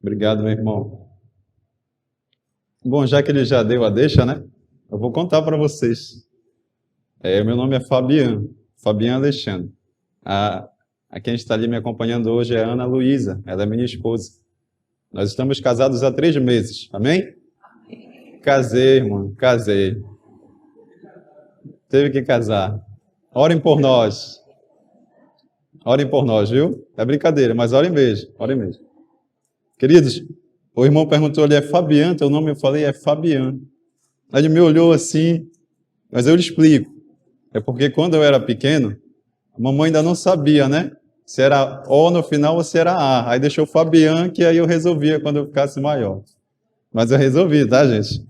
Obrigado, meu irmão. Bom, já que ele já deu a deixa, né? Eu vou contar para vocês. Meu nome é Fabiano Alexandre. A quem está ali me acompanhando hoje é a Ana Luísa, ela é minha esposa. Nós estamos casados há 3 meses, amém? Casei, irmão, casei. Teve que casar. Orem por nós, viu? É brincadeira, mas orem mesmo, orem mesmo. Queridos, o irmão perguntou ali, é Fabiano, teu nome? Eu falei, é Fabiano. Aí ele me olhou assim, mas eu lhe explico. É porque quando eu era pequeno, a mamãe ainda não sabia, né? Se era O no final ou se era A. Aí deixou Fabiano, que aí eu resolvia quando eu ficasse maior. Mas eu resolvi, tá, gente?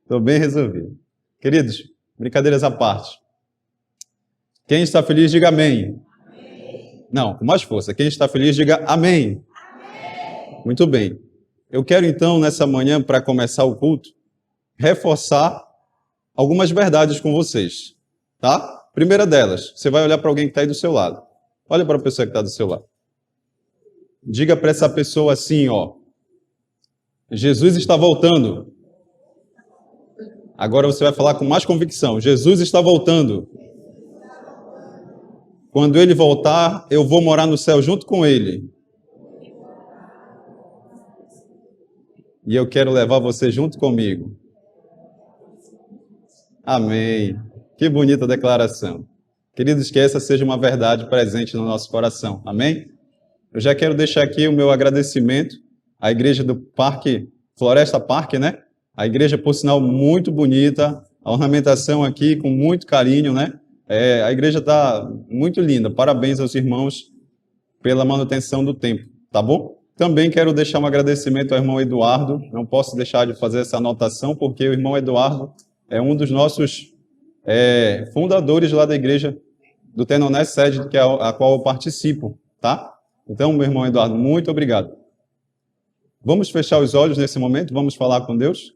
Estou bem resolvido. Queridos, brincadeiras à parte. Quem está feliz, diga amém. Não, com mais força. Quem está feliz, diga amém. Muito bem. Eu quero então, nessa manhã, para começar o culto, reforçar algumas verdades com vocês, tá? Primeira delas, você vai olhar para alguém que está aí do seu lado. Olha para a pessoa que está do seu lado. Diga para essa pessoa assim, ó. Jesus está voltando. Agora você vai falar com mais convicção. Jesus está voltando. Quando ele voltar, eu vou morar no céu junto com ele. E eu quero levar você junto comigo. Amém. Que bonita declaração. Queridos, que essa seja uma verdade presente no nosso coração. Amém? Eu já quero deixar aqui o meu agradecimento à igreja do Parque, Floresta Parque, né? A igreja, por sinal, muito bonita. A ornamentação aqui com muito carinho, né? A igreja está muito linda. Parabéns aos irmãos pela manutenção do templo, tá bom? Também quero deixar um agradecimento ao irmão Eduardo. Não posso deixar de fazer essa anotação, porque o irmão Eduardo é um dos nossos fundadores lá da igreja do Tenoné Sede, a qual eu participo, tá? Então, meu irmão Eduardo, muito obrigado. Vamos fechar os olhos nesse momento? Vamos falar com Deus?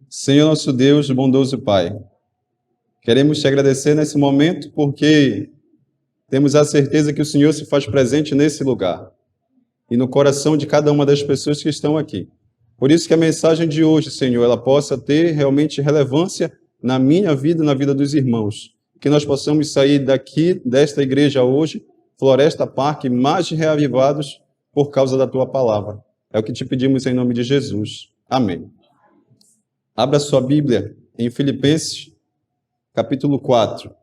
Senhor nosso Deus, bondoso Pai, queremos te agradecer nesse momento porque temos a certeza que o Senhor se faz presente nesse lugar e no coração de cada uma das pessoas que estão aqui. Por isso que a mensagem de hoje, Senhor, ela possa ter realmente relevância na minha vida e na vida dos irmãos. Que nós possamos sair daqui, desta igreja hoje, Floresta Parque, mais reavivados por causa da Tua palavra. É o que te pedimos em nome de Jesus. Amém. Abra sua Bíblia em Filipenses, capítulo 4.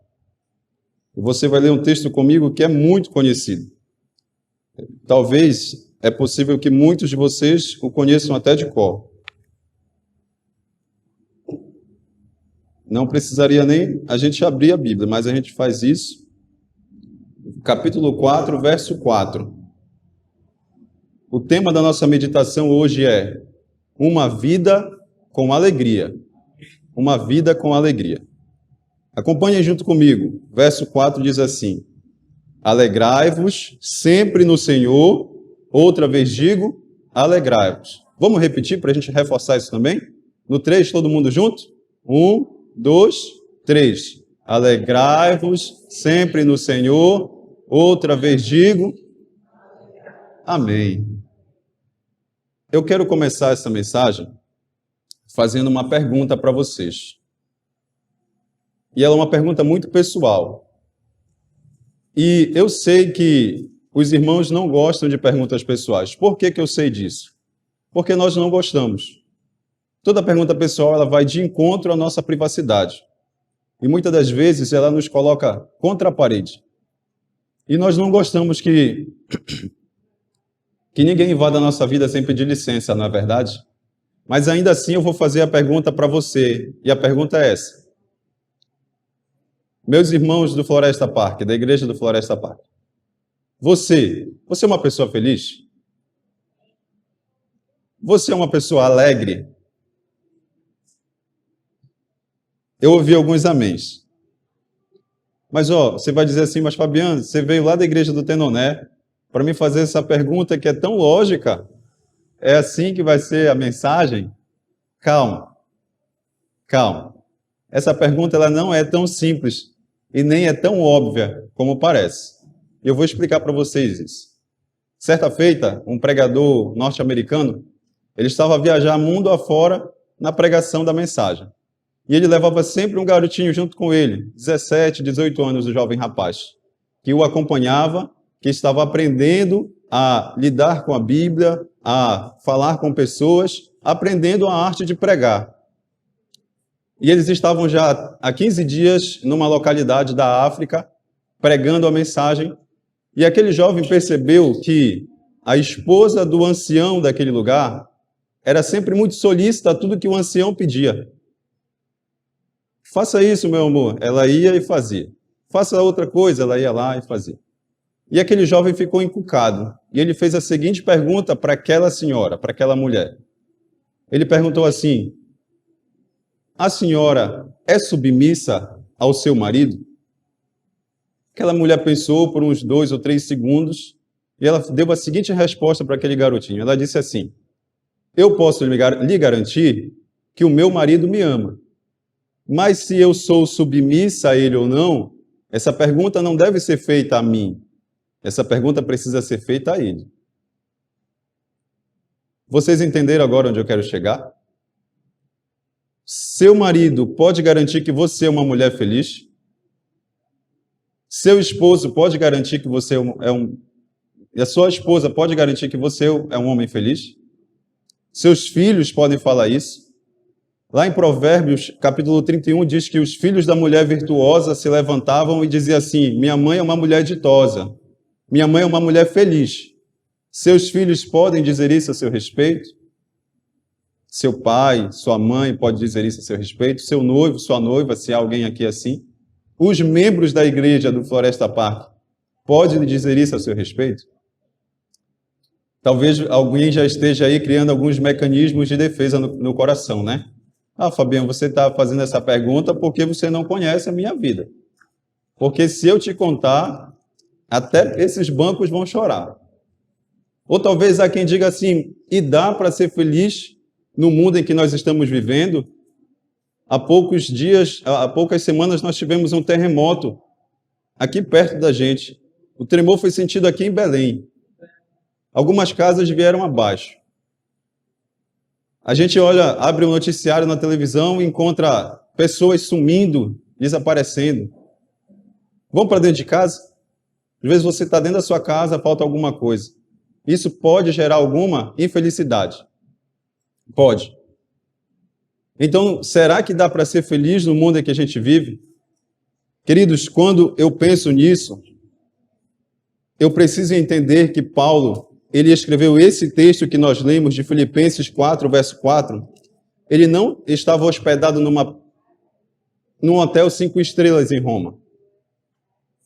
Você vai ler um texto comigo que é muito conhecido. Talvez é possível que muitos de vocês o conheçam até de cor. Não precisaria nem a gente abrir a Bíblia, mas a gente faz isso. Capítulo 4, verso 4. O tema da nossa meditação hoje é uma vida com alegria. Uma vida com alegria. Acompanhem junto comigo. Verso 4 diz assim: alegrai-vos sempre no Senhor. Outra vez digo, alegrai-vos. Vamos repetir para a gente reforçar isso também? No 3, todo mundo junto? 1, 2, 3. Alegrai-vos sempre no Senhor. Outra vez digo, amém. Eu quero começar essa mensagem fazendo uma pergunta para vocês. E ela é uma pergunta muito pessoal. E eu sei que os irmãos não gostam de perguntas pessoais. Por que eu sei disso? Porque nós não gostamos. Toda pergunta pessoal ela vai de encontro à nossa privacidade. E muitas das vezes ela nos coloca contra a parede. E nós não gostamos que ninguém invada a nossa vida sem pedir licença, não é verdade? Mas ainda assim eu vou fazer a pergunta para você. E a pergunta é essa. Meus irmãos do Floresta Parque, da igreja do Floresta Parque. Você é uma pessoa feliz? Você é uma pessoa alegre? Eu ouvi alguns améns. Mas, você vai dizer assim, mas Fabiano, você veio lá da igreja do Tenoné para me fazer essa pergunta que é tão lógica. É assim que vai ser a mensagem? Calma. Essa pergunta ela não é tão simples e nem é tão óbvia como parece. Eu vou explicar para vocês isso. Certa feita, um pregador norte-americano, ele estava a viajar mundo afora na pregação da mensagem. E ele levava sempre um garotinho junto com ele, 17, 18 anos, o jovem rapaz, que o acompanhava, que estava aprendendo a lidar com a Bíblia, a falar com pessoas, aprendendo a arte de pregar. E eles estavam já há 15 dias numa localidade da África, pregando a mensagem, e aquele jovem percebeu que a esposa do ancião daquele lugar era sempre muito solícita a tudo que o ancião pedia. Faça isso, meu amor. Ela ia e fazia. Faça outra coisa, ela ia lá e fazia. E aquele jovem ficou encucado. E ele fez a seguinte pergunta para aquela senhora, para aquela mulher. Ele perguntou assim: a senhora é submissa ao seu marido? Aquela mulher pensou por uns 2 ou 3 segundos e ela deu a seguinte resposta para aquele garotinho. Ela disse assim: eu posso lhe garantir que o meu marido me ama. Mas se eu sou submissa a ele ou não, essa pergunta não deve ser feita a mim. Essa pergunta precisa ser feita a ele. Vocês entenderam agora onde eu quero chegar? Seu marido pode garantir que você é uma mulher feliz? Seu esposo pode garantir que você a sua esposa pode garantir que você é um homem feliz? Seus filhos podem falar isso? Lá em Provérbios, capítulo 31, diz que os filhos da mulher virtuosa se levantavam e diziam assim: minha mãe é uma mulher ditosa, minha mãe é uma mulher feliz. Seus filhos podem dizer isso a seu respeito? Seu pai, sua mãe pode dizer isso a seu respeito? Seu noivo, sua noiva, se há alguém aqui assim? Os membros da igreja do Floresta Park podem dizer isso a seu respeito? Talvez alguém já esteja aí criando alguns mecanismos de defesa no coração, né? Ah, Fabiano, você está fazendo essa pergunta porque você não conhece a minha vida. Porque se eu te contar, até esses bancos vão chorar. Ou talvez há quem diga assim: e dá para ser feliz no mundo em que nós estamos vivendo? Há poucos dias, há poucas semanas, nós tivemos um terremoto aqui perto da gente. O tremor foi sentido aqui em Belém. Algumas casas vieram abaixo. A gente olha, abre um noticiário na televisão e encontra pessoas sumindo, desaparecendo. Vão para dentro de casa? Às vezes você está dentro da sua casa, falta alguma coisa. Isso pode gerar alguma infelicidade. Pode. Então, será que dá para ser feliz no mundo em que a gente vive? Queridos, quando eu penso nisso, eu preciso entender que Paulo, ele escreveu esse texto que nós lemos de Filipenses 4, verso 4. Ele não estava hospedado num hotel 5 estrelas em Roma.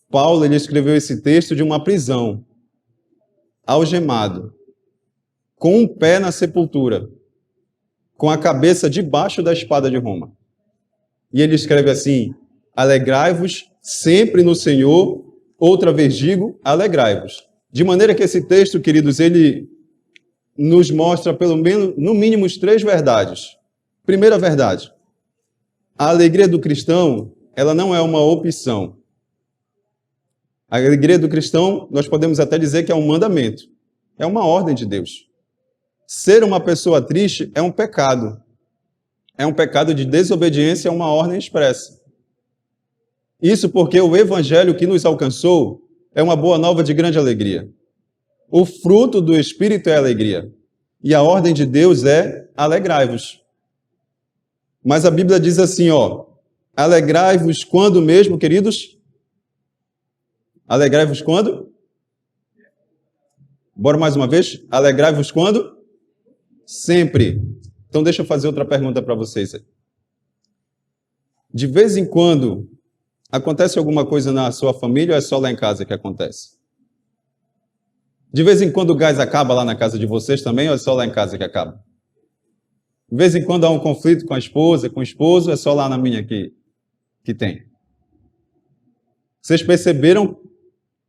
Paulo, ele escreveu esse texto de uma prisão, algemado, com um pé na sepultura, com a cabeça debaixo da espada de Roma. E ele escreve assim: alegrai-vos sempre no Senhor, outra vez digo, alegrai-vos. De maneira que esse texto, queridos, ele nos mostra pelo menos, no mínimo, 3 verdades. Primeira verdade: a alegria do cristão, ela não é uma opção. A alegria do cristão, nós podemos até dizer que é um mandamento. É uma ordem de Deus. Ser uma pessoa triste é um pecado. É um pecado de desobediência a uma ordem expressa. Isso porque o evangelho que nos alcançou é uma boa nova de grande alegria. O fruto do Espírito é alegria. E a ordem de Deus é alegrai-vos. Mas a Bíblia diz assim, alegrai-vos quando mesmo, queridos? Alegrai-vos quando? Bora mais uma vez? Alegrai-vos quando? Sempre. Então deixa eu fazer outra pergunta para vocês. De vez em quando, acontece alguma coisa na sua família ou é só lá em casa que acontece? De vez em quando o gás acaba lá na casa de vocês também ou é só lá em casa que acaba? De vez em quando há um conflito com a esposa, com o esposo, é só lá na minha que tem? Vocês perceberam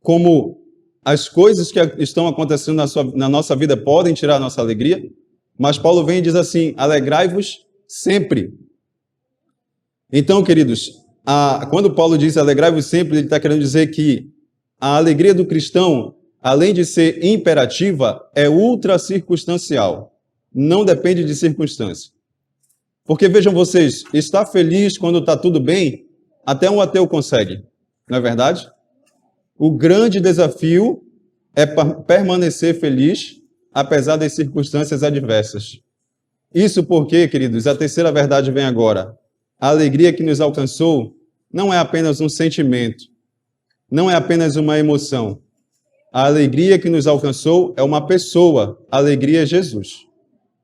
como as coisas que estão acontecendo na nossa vida podem tirar a nossa alegria? Mas Paulo vem e diz assim, alegrai-vos sempre. Então, queridos, quando Paulo diz alegrai-vos sempre, ele está querendo dizer que a alegria do cristão, além de ser imperativa, é ultra circunstancial. Não depende de circunstância. Porque vejam vocês, estar feliz quando está tudo bem, até um ateu consegue, não é verdade? O grande desafio é permanecer feliz, apesar das circunstâncias adversas. Isso porque, queridos, a terceira verdade vem agora. A alegria que nos alcançou não é apenas um sentimento, não é apenas uma emoção. A alegria que nos alcançou é uma pessoa. A alegria é Jesus.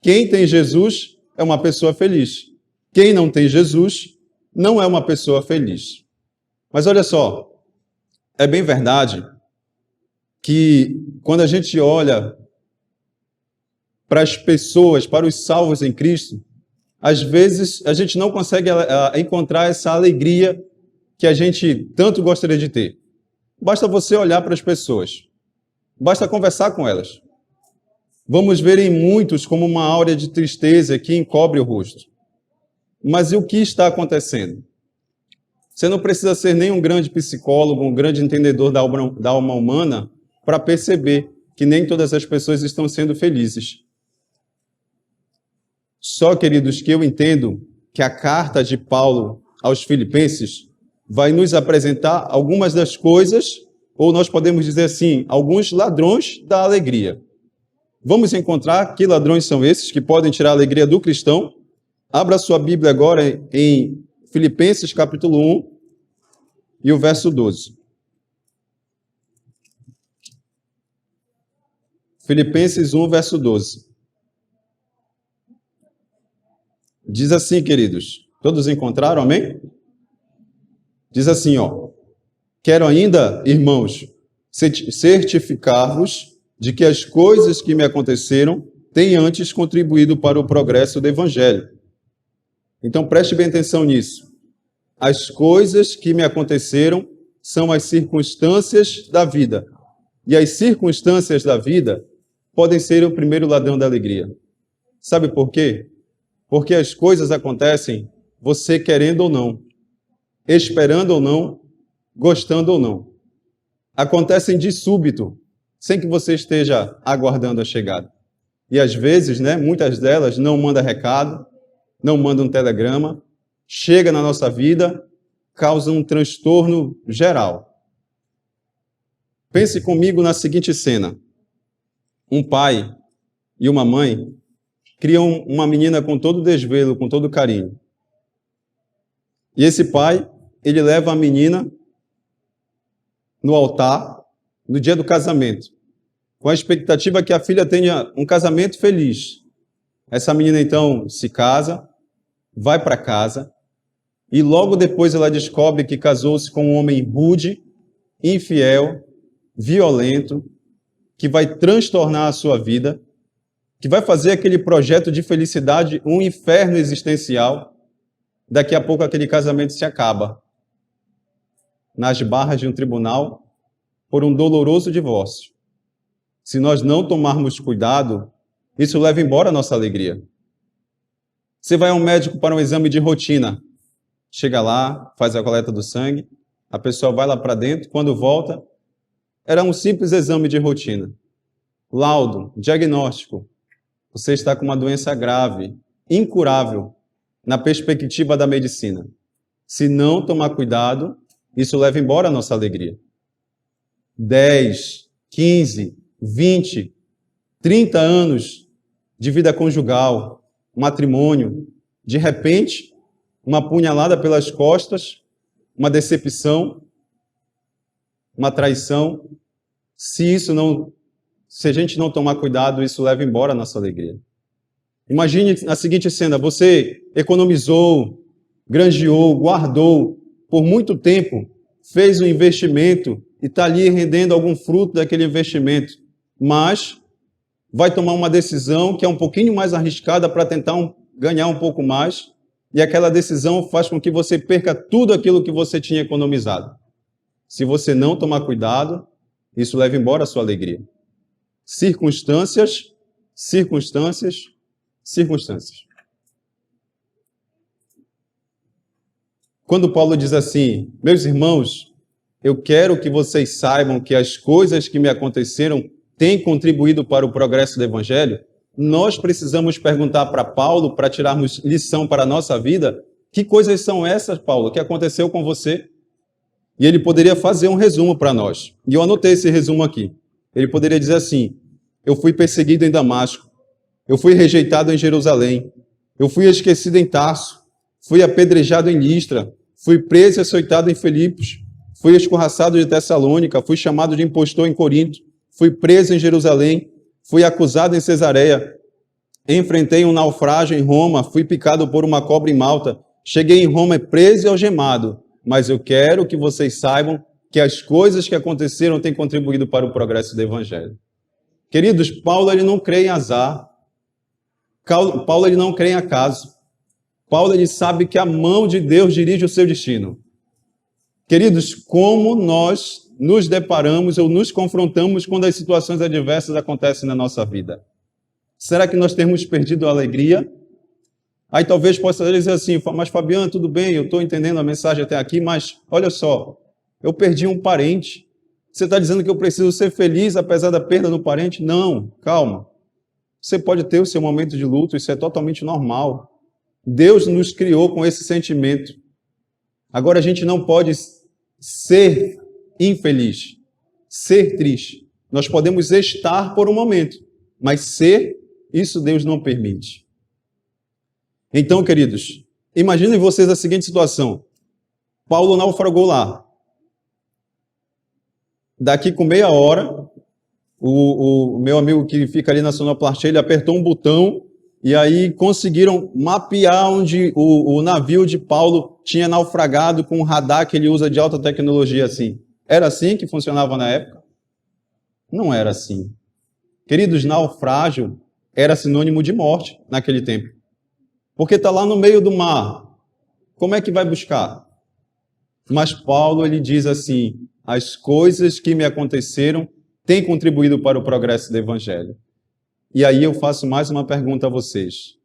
Quem tem Jesus é uma pessoa feliz. Quem não tem Jesus não é uma pessoa feliz. Mas olha só, é bem verdade que quando a gente olha para as pessoas, para os salvos em Cristo, às vezes a gente não consegue encontrar essa alegria que a gente tanto gostaria de ter. Basta você olhar para as pessoas. Basta conversar com elas. Vamos ver em muitos como uma áurea de tristeza que encobre o rosto. Mas e o que está acontecendo? Você não precisa ser nem um grande psicólogo, um grande entendedor da alma humana para perceber que nem todas as pessoas estão sendo felizes. Só, queridos, que eu entendo que a carta de Paulo aos Filipenses vai nos apresentar algumas das coisas, ou nós podemos dizer assim, alguns ladrões da alegria. Vamos encontrar que ladrões são esses que podem tirar a alegria do cristão. Abra sua Bíblia agora em Filipenses capítulo 1 e o verso 12. Filipenses 1, verso 12. Diz assim, queridos, todos encontraram, amém? Diz assim, ó, quero ainda, irmãos, certificar-vos de que as coisas que me aconteceram têm antes contribuído para o progresso do Evangelho. Então, preste bem atenção nisso. As coisas que me aconteceram são as circunstâncias da vida. E as circunstâncias da vida podem ser o primeiro ladrão da alegria. Sabe por quê? Porque as coisas acontecem você querendo ou não, esperando ou não, gostando ou não. Acontecem de súbito, sem que você esteja aguardando a chegada. E às vezes, muitas delas não mandam recado, não mandam um telegrama, chega na nossa vida, causa um transtorno geral. Pense comigo na seguinte cena. Um pai e uma mãe criam uma menina com todo desvelo, com todo carinho. E esse pai, ele leva a menina no altar, no dia do casamento, com a expectativa que a filha tenha um casamento feliz. Essa menina, então, se casa, vai para casa, e logo depois ela descobre que casou-se com um homem rude, infiel, violento, que vai transtornar a sua vida, que vai fazer aquele projeto de felicidade um inferno existencial. Daqui a pouco aquele casamento se acaba nas barras de um tribunal por um doloroso divórcio. Se nós não tomarmos cuidado, isso leva embora a nossa alegria. Você vai a um médico para um exame de rotina. Chega lá, faz a coleta do sangue, a pessoa vai lá para dentro, quando volta, era um simples exame de rotina. Laudo, diagnóstico. Você está com uma doença grave, incurável, na perspectiva da medicina. Se não tomar cuidado, isso leva embora a nossa alegria. 10, 15, 20, 30 anos de vida conjugal, matrimônio, de repente, uma punhalada pelas costas, uma decepção, uma traição. Se a gente não tomar cuidado, isso leva embora a nossa alegria. Imagine a seguinte cena, você economizou, granjeou, guardou por muito tempo, fez um investimento e está ali rendendo algum fruto daquele investimento, mas vai tomar uma decisão que é um pouquinho mais arriscada para tentar ganhar um pouco mais, e aquela decisão faz com que você perca tudo aquilo que você tinha economizado. Se você não tomar cuidado, isso leva embora a sua alegria. Circunstâncias, circunstâncias, circunstâncias. Quando Paulo diz assim, meus irmãos, eu quero que vocês saibam que as coisas que me aconteceram têm contribuído para o progresso do Evangelho, nós precisamos perguntar para Paulo, para tirarmos lição para a nossa vida, que coisas são essas, Paulo, que aconteceu com você? E ele poderia fazer um resumo para nós. E eu anotei esse resumo aqui. Ele poderia dizer assim: eu fui perseguido em Damasco, eu fui rejeitado em Jerusalém, eu fui esquecido em Tarso, fui apedrejado em Listra, fui preso e açoitado em Filipos, fui escorraçado de Tessalônica, fui chamado de impostor em Corinto, fui preso em Jerusalém, fui acusado em Cesareia, enfrentei um naufrágio em Roma, fui picado por uma cobra em Malta, cheguei em Roma preso e algemado, mas eu quero que vocês saibam que as coisas que aconteceram têm contribuído para o progresso do Evangelho. Queridos, Paulo ele não crê em azar, Paulo ele não crê em acaso, Paulo ele sabe que a mão de Deus dirige o seu destino. Queridos, como nós nos deparamos ou nos confrontamos quando as situações adversas acontecem na nossa vida? Será que nós temos perdido a alegria? Aí talvez possa dizer assim: mas Fabiano, tudo bem, eu estou entendendo a mensagem até aqui, mas olha só, eu perdi um parente. Você está dizendo que eu preciso ser feliz apesar da perda do parente? Não, calma. Você pode ter o seu momento de luto, isso é totalmente normal. Deus nos criou com esse sentimento. Agora a gente não pode ser infeliz, ser triste. Nós podemos estar por um momento, mas ser, isso Deus não permite. Então, queridos, imaginem vocês a seguinte situação. Paulo naufragou lá. Daqui com meia hora, o meu amigo que fica ali na sonoplastia, ele apertou um botão e aí conseguiram mapear onde o navio de Paulo tinha naufragado com um radar que ele usa de alta tecnologia assim. Era assim que funcionava na época? Não era assim. Queridos, naufrágio era sinônimo de morte naquele tempo. Porque está lá no meio do mar. Como é que vai buscar? Mas Paulo ele diz assim: as coisas que me aconteceram têm contribuído para o progresso do Evangelho. E aí eu faço mais uma pergunta a vocês.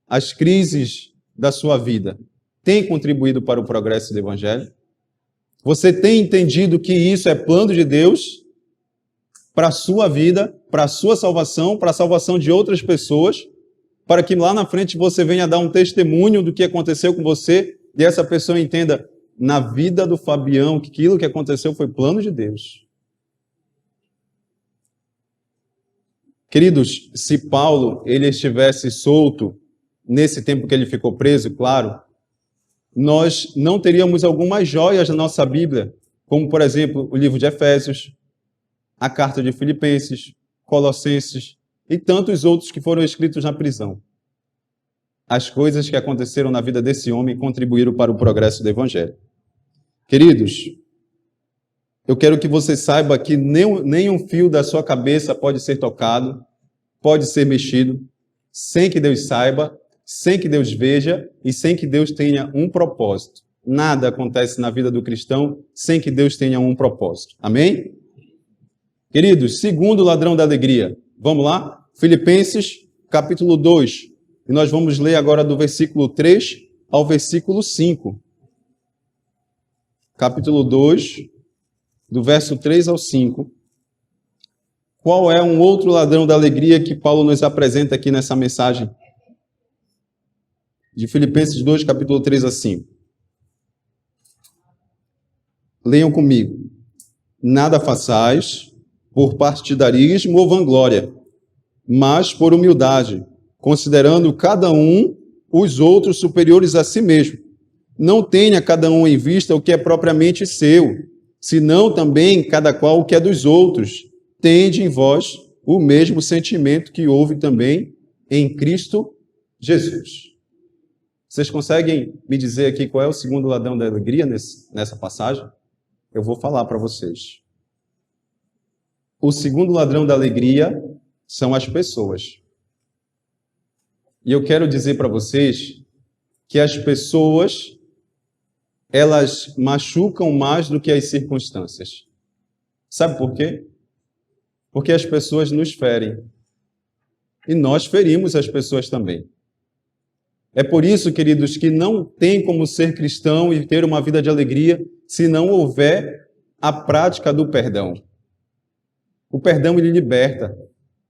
As crises da sua vida têm contribuído para o progresso do Evangelho? Você tem entendido que isso é plano de Deus para a sua vida, para a sua salvação, para a salvação de outras pessoas, para que lá na frente você venha dar um testemunho do que aconteceu com você e essa pessoa entenda na vida do Fabião que aquilo que aconteceu foi plano de Deus. Queridos, se Paulo ele estivesse solto nesse tempo que ele ficou preso, claro, nós não teríamos algumas joias na nossa Bíblia, como, por exemplo, o livro de Efésios, a carta de Filipenses, Colossenses e tantos outros que foram escritos na prisão. As coisas que aconteceram na vida desse homem contribuíram para o progresso do Evangelho. Queridos, eu quero que você saiba que nenhum fio da sua cabeça pode ser tocado, pode ser mexido, sem que Deus saiba, sem que Deus veja e sem que Deus tenha um propósito. Nada acontece na vida do cristão sem que Deus tenha um propósito. Amém? Queridos, segundo ladrão da alegria. Vamos lá? Filipenses, capítulo 2. E nós vamos ler agora do versículo 3 ao versículo 5. Capítulo 2, do verso 3 ao 5. Qual é um outro ladrão da alegria que Paulo nos apresenta aqui nessa mensagem? De Filipenses 2, capítulo 3 a 5. Leiam comigo. Nada façais por partidarismo ou vanglória, mas por humildade, considerando cada um os outros superiores a si mesmo. Não tenha cada um em vista o que é propriamente seu, senão também cada qual o que é dos outros. Tende em vós o mesmo sentimento que houve também em Cristo Jesus. Vocês conseguem me dizer aqui qual é o segundo ladrão da alegria nessa passagem? Eu vou falar para vocês. O segundo ladrão da alegria são as pessoas. E eu quero dizer para vocês que as pessoas, elas machucam mais do que as circunstâncias. Sabe por quê? Porque as pessoas nos ferem. E nós ferimos as pessoas também. É por isso, queridos, que não tem como ser cristão e ter uma vida de alegria se não houver a prática do perdão. O perdão, ele liberta.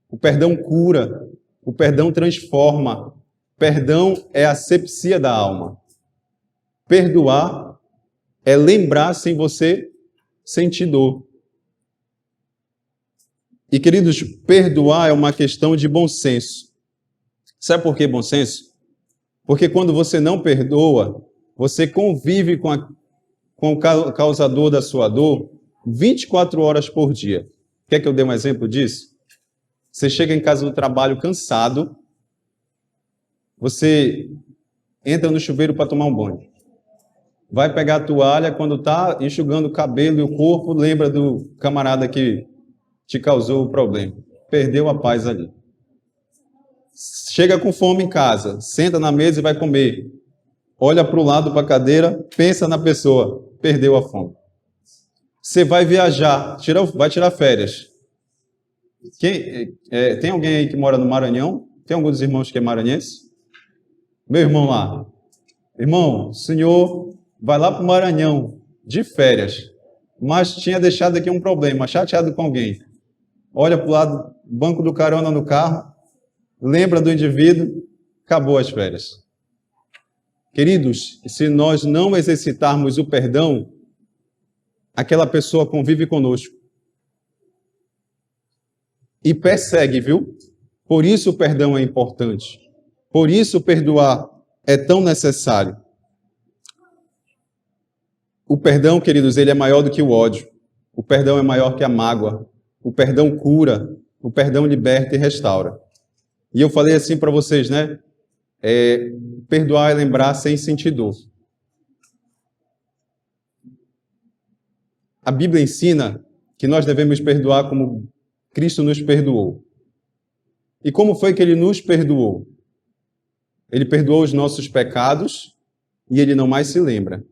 O perdão cura. O perdão transforma. Perdão é a asepsia da alma. Perdoar é lembrar sem você sentir dor. E, queridos, perdoar é uma questão de bom senso. Sabe por que bom senso? Porque quando você não perdoa, você convive com o causador da sua dor 24 horas por dia. Quer que eu dê um exemplo disso? Você chega em casa do trabalho cansado, você entra no chuveiro para tomar um banho. Vai pegar a toalha, quando está enxugando o cabelo e o corpo, lembra do camarada que te causou o problema. Perdeu a paz ali. Chega com fome em casa, senta na mesa e vai comer. Olha para o lado, para a cadeira, pensa na pessoa, perdeu a fome. Você vai viajar, vai tirar férias. Tem alguém aí que mora no Maranhão? Tem algum dos irmãos que é maranhense? Meu irmão lá. Irmão, o senhor vai lá para o Maranhão, de férias, mas tinha deixado aqui um problema, chateado com alguém. Olha para o lado, banco do carona no carro, lembra do indivíduo, acabou as férias. Queridos, se nós não exercitarmos o perdão, aquela pessoa convive conosco. E persegue, viu? Por isso o perdão é importante. Por isso perdoar é tão necessário. O perdão, queridos, ele é maior do que o ódio. O perdão é maior que a mágoa. O perdão cura. O perdão liberta e restaura. E eu falei assim para vocês, né? Perdoar é lembrar sem sentir dor. A Bíblia ensina que nós devemos perdoar como Cristo nos perdoou. E como foi que Ele nos perdoou? Ele perdoou os nossos pecados e Ele não mais se lembra.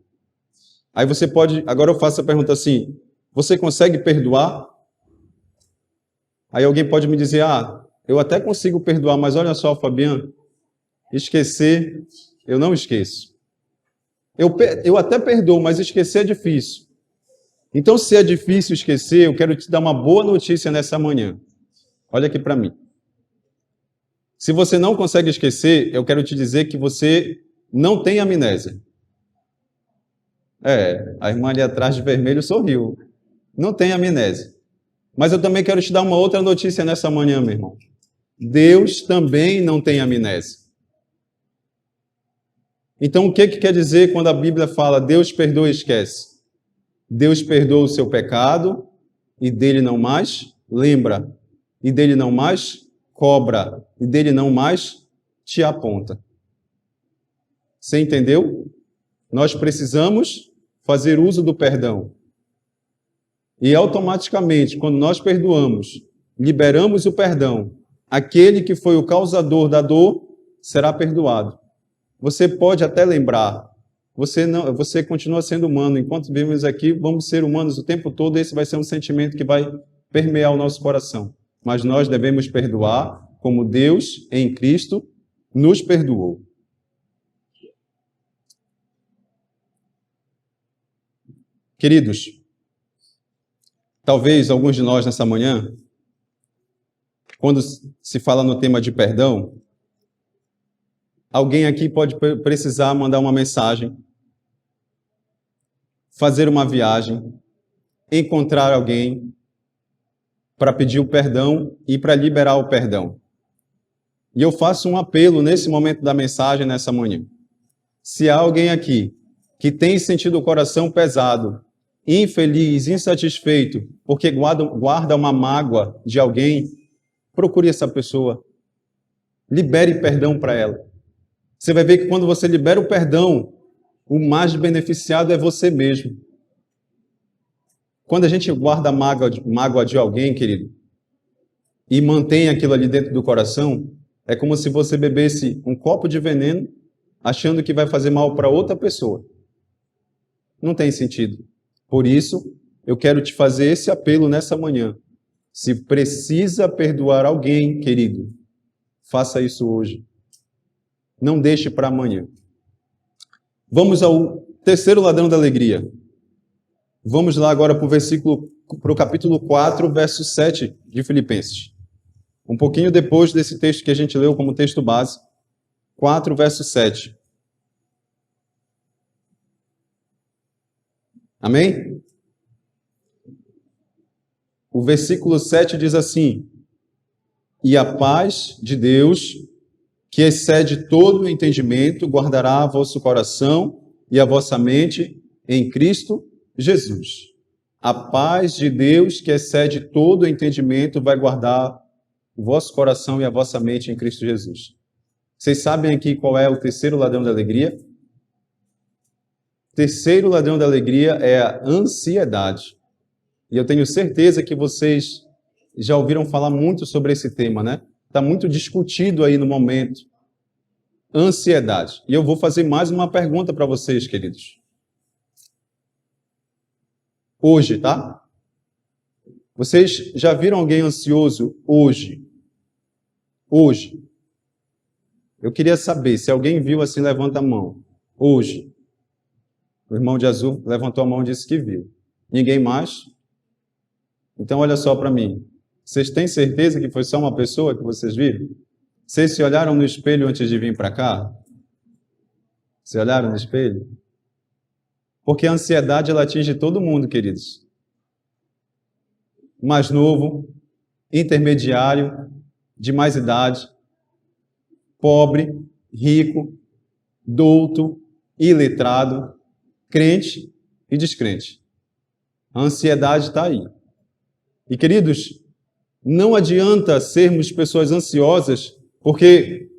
Aí você pode... Agora eu faço a pergunta assim, você consegue perdoar? Aí alguém pode me dizer, eu até consigo perdoar, mas olha só, Fabiano, esquecer, eu não esqueço. Eu até perdoo, mas esquecer é difícil. Então, se é difícil esquecer, eu quero te dar uma boa notícia nessa manhã. Olha aqui para mim. Se você não consegue esquecer, eu quero te dizer que você não tem amnésia. A irmã ali atrás de vermelho sorriu. Não tem amnésia. Mas eu também quero te dar uma outra notícia nessa manhã, meu irmão. Deus também não tem amnésia. Então, o que quer dizer quando a Bíblia fala Deus perdoa e esquece? Deus perdoa o seu pecado e dele não mais lembra. E dele não mais cobra. E dele não mais te aponta. Você entendeu? Nós precisamos fazer uso do perdão. E automaticamente, quando nós perdoamos, liberamos o perdão, aquele que foi o causador da dor será perdoado. Você pode até lembrar, você continua sendo humano. Enquanto vivemos aqui, vamos ser humanos o tempo todo, esse vai ser um sentimento que vai permear o nosso coração. Mas nós devemos perdoar como Deus, em Cristo, nos perdoou. Queridos, talvez alguns de nós nessa manhã, quando se fala no tema de perdão, alguém aqui pode precisar mandar uma mensagem, fazer uma viagem, encontrar alguém para pedir o perdão e para liberar o perdão. E eu faço um apelo nesse momento da mensagem, nessa manhã. Se há alguém aqui que tem sentido o coração pesado, infeliz, insatisfeito, porque guarda uma mágoa de alguém, procure essa pessoa. Libere perdão para ela. Você vai ver que quando você libera o perdão, o mais beneficiado é você mesmo. Quando a gente guarda mágoa de alguém, querido, e mantém aquilo ali dentro do coração, é como se você bebesse um copo de veneno, achando que vai fazer mal para outra pessoa. Não tem sentido. Por isso, eu quero te fazer esse apelo nessa manhã. Se precisa perdoar alguém, querido, faça isso hoje. Não deixe para amanhã. Vamos ao terceiro ladrão da alegria. Vamos lá agora para o capítulo 4, verso 7 de Filipenses. Um pouquinho depois desse texto que a gente leu como texto base. 4, verso 7. Amém? O versículo 7 diz assim: e a paz de Deus, que excede todo o entendimento, guardará vosso coração e a vossa mente em Cristo Jesus. A paz de Deus, que excede todo o entendimento, vai guardar o vosso coração e a vossa mente em Cristo Jesus. Vocês sabem aqui qual é o terceiro ladrão da alegria? O terceiro ladrão da alegria é a ansiedade. E eu tenho certeza que vocês já ouviram falar muito sobre esse tema, né? Está muito discutido aí no momento. Ansiedade. E eu vou fazer mais uma pergunta para vocês, queridos. Hoje, tá? Vocês já viram alguém ansioso hoje? Hoje. Eu queria saber, se alguém viu assim, levanta a mão. Hoje. O irmão de azul levantou a mão e disse que viu. Ninguém mais? Então, olha só para mim. Vocês têm certeza que foi só uma pessoa que vocês viram? Vocês se olharam no espelho antes de vir para cá? Se olharam no espelho? Porque a ansiedade, ela atinge todo mundo, queridos. Mais novo, intermediário, de mais idade, pobre, rico, douto, iletrado, crente e descrente. A ansiedade está aí. E, queridos, não adianta sermos pessoas ansiosas, porque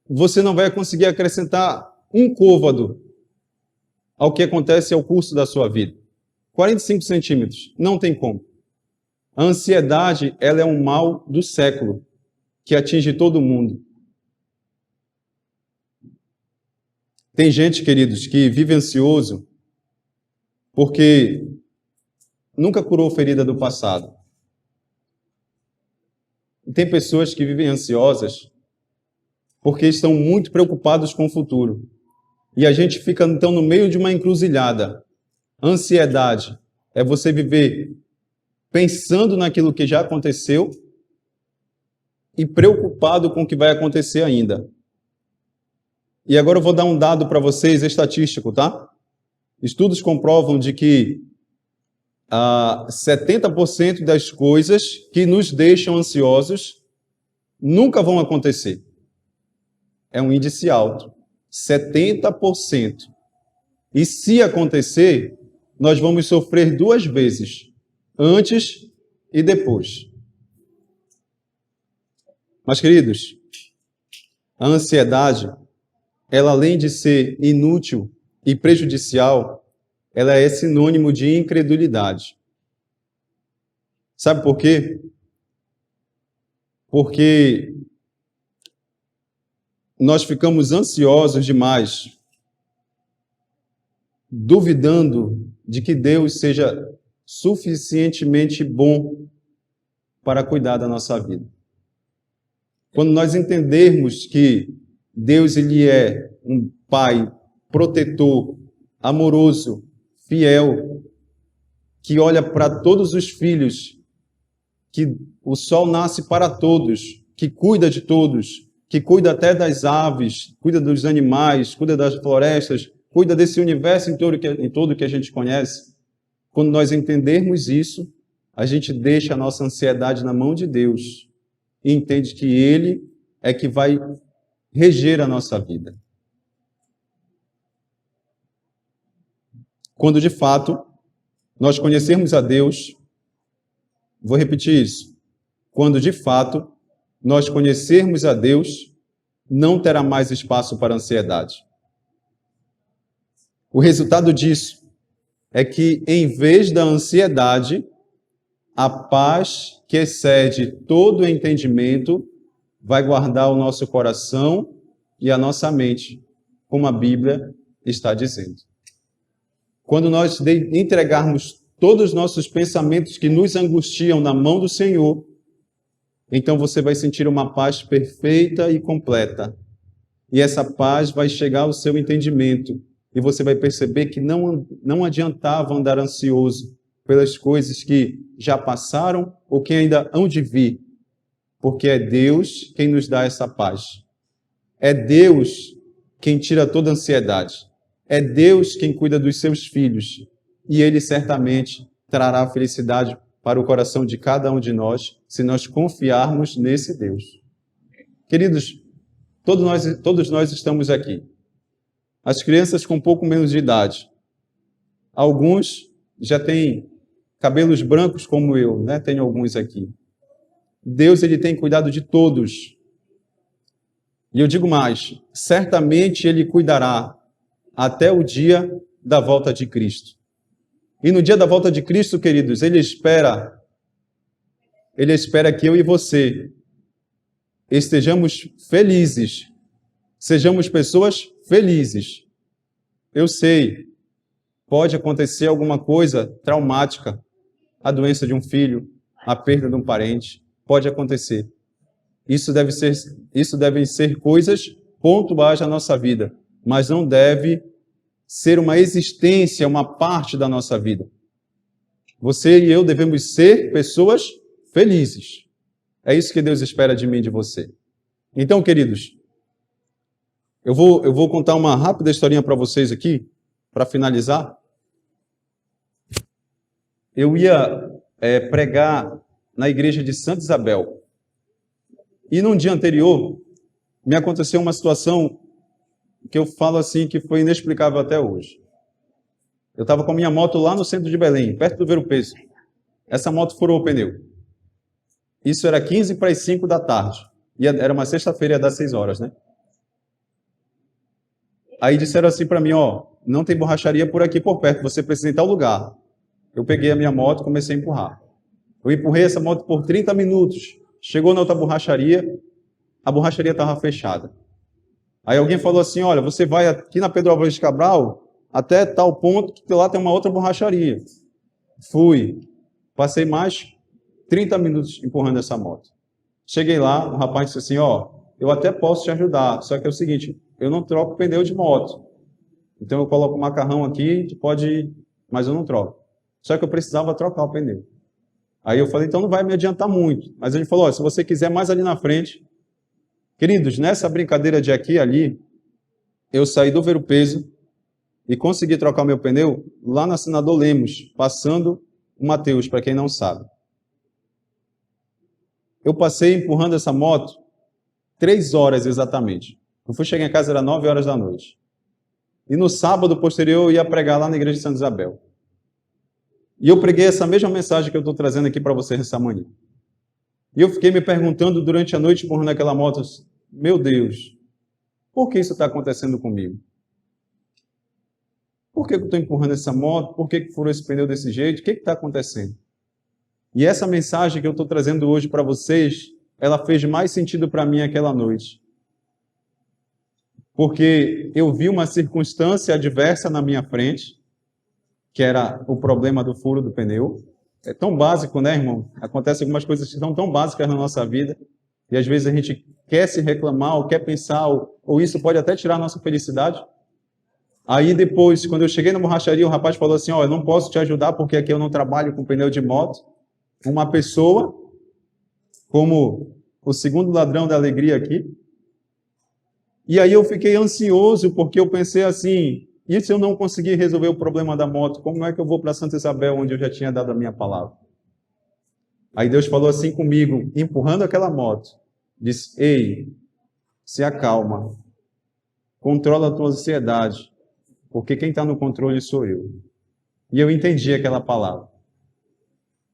você não vai conseguir acrescentar um côvado ao que acontece ao curso da sua vida. 45 centímetros, não tem como. A ansiedade, ela é um mal do século, que atinge todo mundo. Tem gente, queridos, que vive ansioso porque nunca curou ferida do passado. E tem pessoas que vivem ansiosas porque estão muito preocupados com o futuro. E a gente fica, então, no meio de uma encruzilhada. Ansiedade é você viver pensando naquilo que já aconteceu e preocupado com o que vai acontecer ainda. E agora eu vou dar um dado para vocês estatístico, tá? Estudos comprovam de que 70% das coisas que nos deixam ansiosos nunca vão acontecer. É um índice alto. 70%. E se acontecer, nós vamos sofrer duas vezes, antes e depois. Mas, queridos, a ansiedade, ela além de ser inútil e prejudicial, ela é sinônimo de incredulidade. Sabe por quê? Porque nós ficamos ansiosos demais, duvidando de que Deus seja suficientemente bom para cuidar da nossa vida. Quando nós entendermos que Deus, ele é um pai protetor, amoroso, fiel, que olha para todos os filhos, que o sol nasce para todos, que cuida de todos, que cuida até das aves, cuida dos animais, cuida das florestas, cuida desse universo em todo que a gente conhece. Quando nós entendermos isso, a gente deixa a nossa ansiedade na mão de Deus e entende que Ele é que vai reger a nossa vida. Quando, de fato, nós conhecermos a Deus, vou repetir isso, quando, de fato, nós conhecermos a Deus, não terá mais espaço para ansiedade. O resultado disso é que, em vez da ansiedade, a paz que excede todo o entendimento vai guardar o nosso coração e a nossa mente, como a Bíblia está dizendo. Quando nós entregarmos todos os nossos pensamentos que nos angustiam na mão do Senhor, então você vai sentir uma paz perfeita e completa. e essa paz vai chegar ao seu entendimento, e você vai perceber que não adiantava andar ansioso pelas coisas que já passaram ou que ainda hão de vir, porque é Deus quem nos dá essa paz. É Deus quem tira toda a ansiedade. É Deus quem cuida dos seus filhos, e Ele certamente trará felicidade para o coração de cada um de nós, se nós confiarmos nesse Deus. Queridos, todos nós estamos aqui. As crianças com um pouco menos de idade. Alguns já têm cabelos brancos como eu, né? Tenho alguns aqui. Deus, Ele tem cuidado de todos. E eu digo mais, certamente Ele cuidará até o dia da volta de Cristo. E no dia da volta de Cristo, queridos, Ele espera que eu e você estejamos felizes, sejamos pessoas felizes. Eu sei, pode acontecer alguma coisa traumática, a doença de um filho, a perda de um parente, pode acontecer. Isso devem ser coisas pontuais na nossa vida, mas não deve ser uma existência, uma parte da nossa vida. Você e eu devemos ser pessoas felizes. É isso que Deus espera de mim e de você. Então, queridos, eu vou contar uma rápida historinha para vocês aqui, para finalizar. Eu ia pregar na igreja de Santa Isabel. E num dia anterior, me aconteceu uma situação que eu falo assim, que foi inexplicável até hoje. Eu estava com a minha moto lá no centro de Belém, perto do Ver-o-Peso. Essa moto furou o pneu. Isso era 15 para as 5 da tarde. E era uma sexta-feira, ia dar 6 horas, né? Aí disseram assim para mim, ó, não tem borracharia por aqui por perto, você precisa ir em tal lugar. Eu peguei a minha moto e comecei a empurrar. Eu empurrei essa moto por 30 minutos. Chegou na outra borracharia, a borracharia estava fechada. Aí alguém falou assim, olha, você vai aqui na Pedro Álvares de Cabral até tal ponto que lá tem uma outra borracharia. Fui. Passei mais 30 minutos empurrando essa moto. Cheguei lá, o rapaz disse assim, ó, eu até posso te ajudar, só que é o seguinte, eu não troco pneu de moto. Então eu coloco o macarrão aqui, tu pode ir, mas eu não troco. Só que eu precisava trocar o pneu. Aí eu falei, então não vai me adiantar muito. Mas ele falou, ó, se você quiser mais ali na frente. Queridos, nessa brincadeira de aqui e ali, eu saí do Ver-o-Peso e consegui trocar o meu pneu lá na Senador Lemos, passando o Mateus, para quem não sabe. Eu passei empurrando essa moto 3 horas exatamente. Eu fui chegar em casa, era 9 horas da noite. E no sábado posterior eu ia pregar lá na igreja de Santa Isabel. E eu preguei essa mesma mensagem que eu estou trazendo aqui para vocês nessa manhã. E eu fiquei me perguntando durante a noite, empurrando aquela moto, meu Deus, por que isso está acontecendo comigo? Por que eu estou empurrando essa moto? Por que furou esse pneu desse jeito? O que está acontecendo? E essa mensagem que eu estou trazendo hoje para vocês, ela fez mais sentido para mim aquela noite. Porque eu vi uma circunstância adversa na minha frente, que era o problema do furo do pneu. É tão básico, né, irmão? Acontecem algumas coisas que são tão básicas na nossa vida, e às vezes a gente quer se reclamar, ou quer pensar, ou isso pode até tirar a nossa felicidade. Aí depois, quando eu cheguei na borracharia, o rapaz falou assim, ó, eu não posso te ajudar porque aqui eu não trabalho com pneu de moto. Uma pessoa, como o segundo ladrão da alegria aqui. E aí eu fiquei ansioso, porque eu pensei assim, e se eu não conseguir resolver o problema da moto, como é que eu vou para Santa Isabel, onde eu já tinha dado a minha palavra? Aí Deus falou assim comigo, empurrando aquela moto. Disse, ei, se acalma, controla a tua ansiedade, porque quem está no controle sou eu. E eu entendi aquela palavra.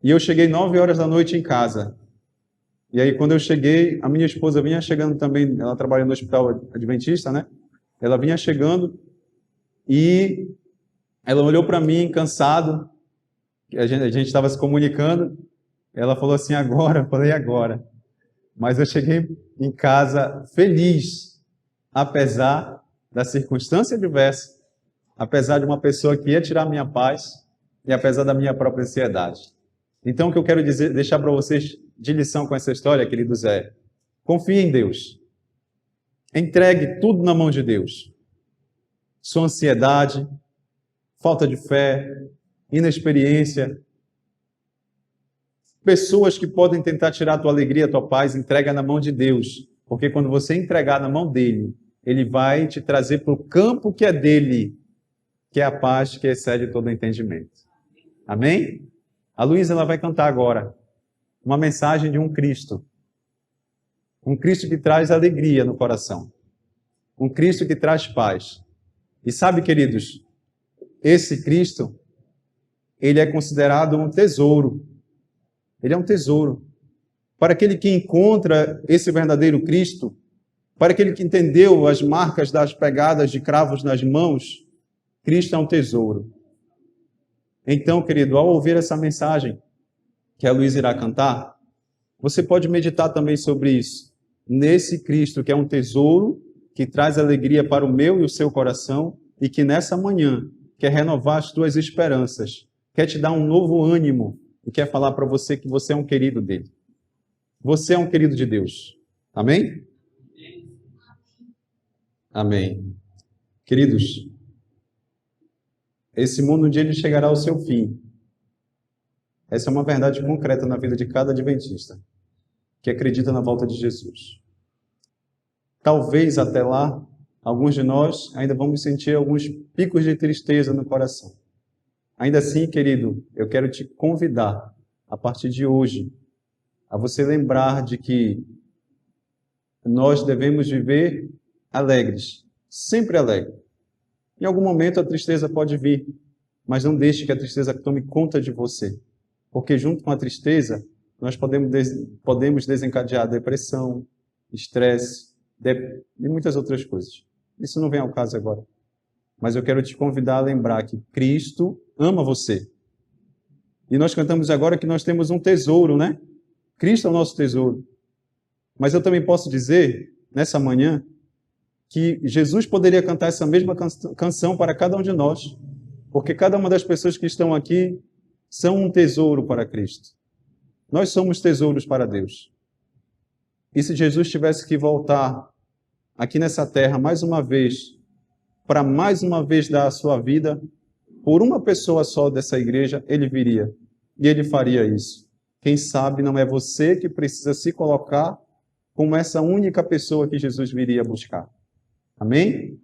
E eu cheguei 9 horas da noite em casa. E aí quando eu cheguei, a minha esposa vinha chegando também, ela trabalha no hospital adventista, né? Ela vinha chegando e ela olhou para mim, cansado, a gente estava se comunicando, ela falou assim, agora? Eu falei, agora. Mas eu cheguei em casa feliz, apesar da circunstância adversa, apesar de uma pessoa que ia tirar minha paz e apesar da minha própria ansiedade. Então, o que eu quero deixar para vocês de lição com essa história, queridos, é confie em Deus. Entregue tudo na mão de Deus. Sua ansiedade, falta de fé, inexperiência, pessoas que podem tentar tirar a tua alegria, a tua paz, entrega na mão de Deus. Porque quando você entregar na mão dele, ele vai te trazer para o campo que é dele, que é a paz que excede todo entendimento. Amém? A Luísa ela vai cantar agora uma mensagem de um Cristo. Um Cristo que traz alegria no coração. Um Cristo que traz paz. E sabe, queridos, esse Cristo, ele é considerado um tesouro. Ele é um tesouro. Para aquele que encontra esse verdadeiro Cristo, para aquele que entendeu as marcas das pegadas de cravos nas mãos, Cristo é um tesouro. Então, querido, ao ouvir essa mensagem que a Luísa irá cantar, você pode meditar também sobre isso. Nesse Cristo que é um tesouro, que traz alegria para o meu e o seu coração, e que nessa manhã quer renovar as tuas esperanças, quer te dar um novo ânimo, e quer falar para você que você é um querido dele. Você é um querido de Deus. Amém? Amém. Queridos, esse mundo um dia ele chegará ao seu fim. Essa é uma verdade concreta na vida de cada adventista que acredita na volta de Jesus. Talvez até lá, alguns de nós ainda vamos sentir alguns picos de tristeza no coração. Ainda assim, querido, eu quero te convidar, a partir de hoje, a você lembrar de que nós devemos viver alegres, sempre alegres. Em algum momento a tristeza pode vir, mas não deixe que a tristeza tome conta de você, porque junto com a tristeza nós podemos desencadear depressão, estresse e muitas outras coisas. Isso não vem ao caso agora. Mas eu quero te convidar a lembrar que Cristo ama você. E nós cantamos agora que nós temos um tesouro, né? Cristo é o nosso tesouro. Mas eu também posso dizer, nessa manhã, que Jesus poderia cantar essa mesma canção para cada um de nós. Porque cada uma das pessoas que estão aqui são um tesouro para Cristo. Nós somos tesouros para Deus. E se Jesus tivesse que voltar aqui nessa terra mais uma vez, para mais uma vez dar a sua vida, por uma pessoa só dessa igreja, ele viria. E ele faria isso. Quem sabe não é você que precisa se colocar como essa única pessoa que Jesus viria buscar. Amém?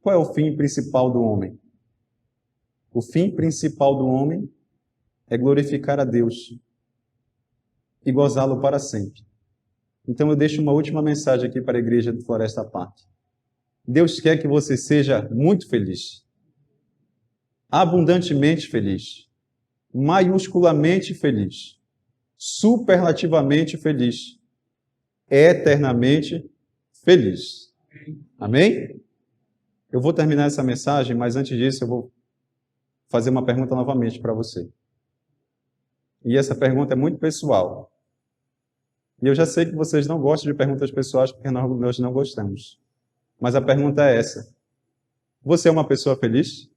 Qual é o fim principal do homem? O fim principal do homem é glorificar a Deus e gozá-lo para sempre. Então eu deixo uma última mensagem aqui para a igreja do Floresta Park. Deus quer que você seja muito feliz, abundantemente feliz, maiusculamente feliz, superlativamente feliz, eternamente feliz. Amém? Eu vou terminar essa mensagem, mas antes disso eu vou fazer uma pergunta novamente para você. E essa pergunta é muito pessoal. E eu já sei que vocês não gostam de perguntas pessoais, porque nós não gostamos. Mas a pergunta é essa. Você é uma pessoa feliz?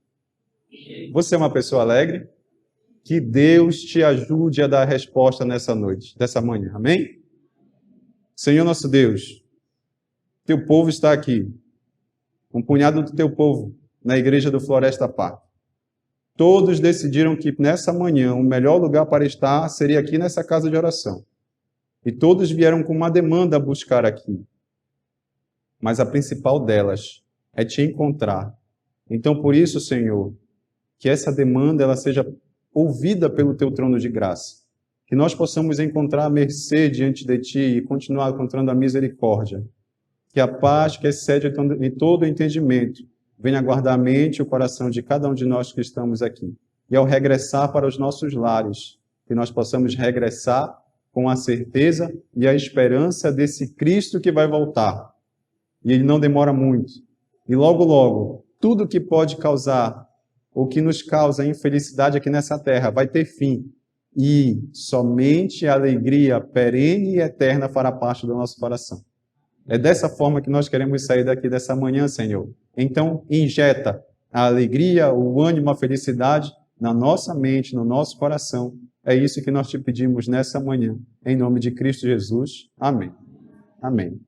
Você é uma pessoa alegre? Que Deus te ajude a dar a resposta nessa noite, dessa manhã. Amém? Senhor nosso Deus, teu povo está aqui. Um punhado do teu povo na igreja do Floresta Park. Todos decidiram que nessa manhã o melhor lugar para estar seria aqui nessa casa de oração. E todos vieram com uma demanda a buscar aqui. Mas a principal delas é te encontrar. Então, por isso, Senhor, que essa demanda ela seja ouvida pelo teu trono de graça. Que nós possamos encontrar a mercê diante de ti e continuar encontrando a misericórdia. Que a paz que excede em todo o entendimento venha guardar a mente e o coração de cada um de nós que estamos aqui. E ao regressar para os nossos lares, que nós possamos regressar com a certeza e a esperança desse Cristo que vai voltar. E ele não demora muito. E logo, logo, tudo que pode causar, ou que nos causa infelicidade aqui nessa terra, vai ter fim. E somente a alegria perene e eterna fará parte do nosso coração. É dessa forma que nós queremos sair daqui dessa manhã, Senhor. Então, injeta a alegria, o ânimo, a felicidade na nossa mente, no nosso coração. É isso que nós te pedimos nessa manhã. Em nome de Cristo Jesus. Amém. Amém.